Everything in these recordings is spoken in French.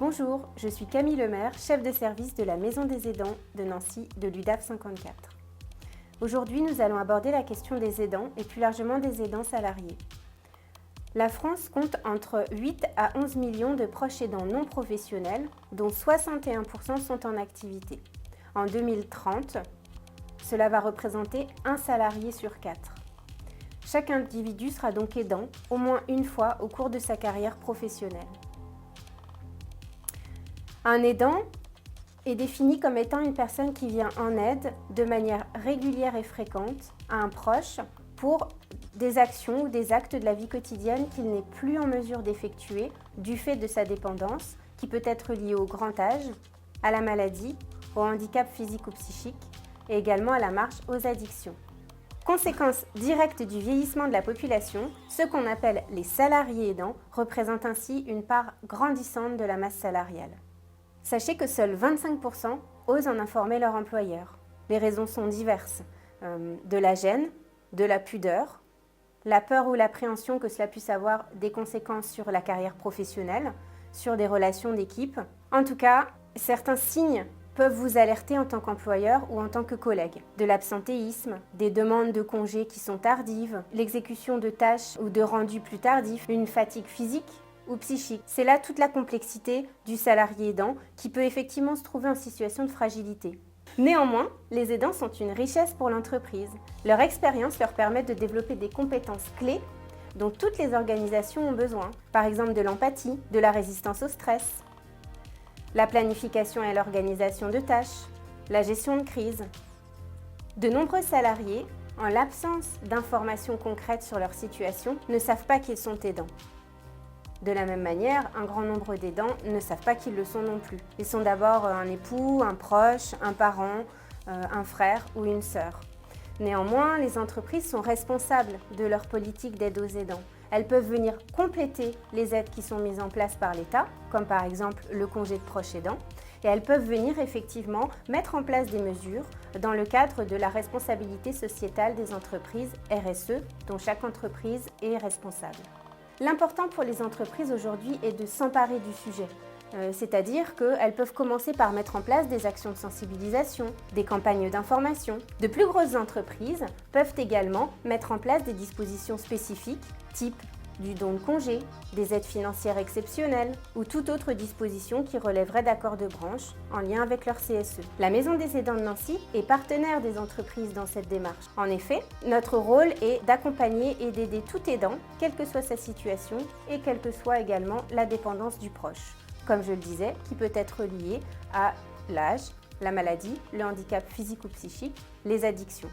Bonjour, je suis Camille Lemaire, chef de service de la Maison des aidants de Nancy de l'UDAF 54. Aujourd'hui, nous allons aborder la question des aidants et plus largement des aidants salariés. La France compte entre 8 à 11 millions de proches aidants non professionnels, dont 61% sont en activité. En 2030, cela va représenter un salarié sur 4. Chaque individu sera donc aidant au moins une fois au cours de sa carrière professionnelle. Un aidant est défini comme étant une personne qui vient en aide de manière régulière et fréquente à un proche pour des actions ou des actes de la vie quotidienne qu'il n'est plus en mesure d'effectuer du fait de sa dépendance, qui peut être liée au grand âge, à la maladie, au handicap physique ou psychique et également à la marche aux addictions. Conséquence directe du vieillissement de la population, ceux qu'on appelle les salariés aidants représentent ainsi une part grandissante de la masse salariale. Sachez que seuls 25% osent en informer leur employeur. Les raisons sont diverses, de la gêne, de la pudeur, la peur ou l'appréhension que cela puisse avoir des conséquences sur la carrière professionnelle, sur des relations d'équipe. En tout cas, certains signes peuvent vous alerter en tant qu'employeur ou en tant que collègue. De l'absentéisme, des demandes de congés qui sont tardives, l'exécution de tâches ou de rendus plus tardifs, une fatigue physique ou psychique. C'est là toute la complexité du salarié aidant qui peut effectivement se trouver en situation de fragilité. Néanmoins, les aidants sont une richesse pour l'entreprise. Leur expérience leur permet de développer des compétences clés dont toutes les organisations ont besoin. Par exemple de l'empathie, de la résistance au stress, la planification et l'organisation de tâches, la gestion de crise. De nombreux salariés, en l'absence d'informations concrètes sur leur situation, ne savent pas qu'ils sont aidants. De la même manière, un grand nombre d'aidants ne savent pas qu'ils le sont non plus. Ils sont d'abord un époux, un proche, un parent, un frère ou une sœur. Néanmoins, les entreprises sont responsables de leur politique d'aide aux aidants. Elles peuvent venir compléter les aides qui sont mises en place par l'État, comme par exemple le congé de proche aidant, et elles peuvent venir effectivement mettre en place des mesures dans le cadre de la responsabilité sociétale des entreprises RSE, dont chaque entreprise est responsable. L'important pour les entreprises aujourd'hui est de s'emparer du sujet. C'est-à-dire qu'elles peuvent commencer par mettre en place des actions de sensibilisation, des campagnes d'information. De plus grosses entreprises peuvent également mettre en place des dispositions spécifiques, type du don de congé, des aides financières exceptionnelles ou toute autre disposition qui relèverait d'accords de branche en lien avec leur CSE. La Maison des aidants de Nancy est partenaire des entreprises dans cette démarche. En effet, notre rôle est d'accompagner et d'aider tout aidant, quelle que soit sa situation et quelle que soit également la dépendance du proche. Comme je le disais, qui peut être lié à l'âge, la maladie, le handicap physique ou psychique, les addictions.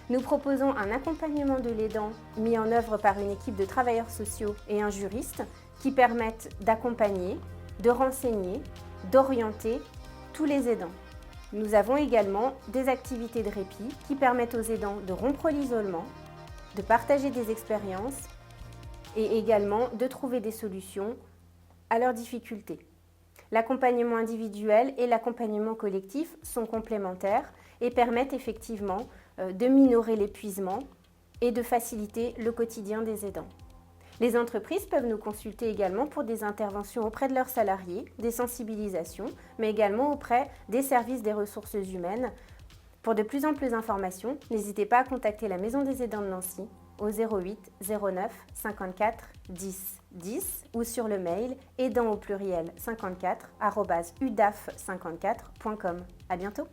Nous proposons un accompagnement de l'aidant mis en œuvre par une équipe de travailleurs sociaux et un juriste qui permettent d'accompagner, de renseigner, d'orienter tous les aidants. Nous avons également des activités de répit qui permettent aux aidants de rompre l'isolement, de partager des expériences et également de trouver des solutions à leurs difficultés. L'accompagnement individuel et l'accompagnement collectif sont complémentaires et permettent effectivement de minorer l'épuisement et de faciliter le quotidien des aidants. Les entreprises peuvent nous consulter également pour des interventions auprès de leurs salariés, des sensibilisations, mais également auprès des services des ressources humaines. Pour de plus en plus d'informations, n'hésitez pas à contacter la Maison des aidants de Nancy au 08 09 54 10 10 ou sur le mail aidant au pluriel 54 @udaf54.com. À bientôt.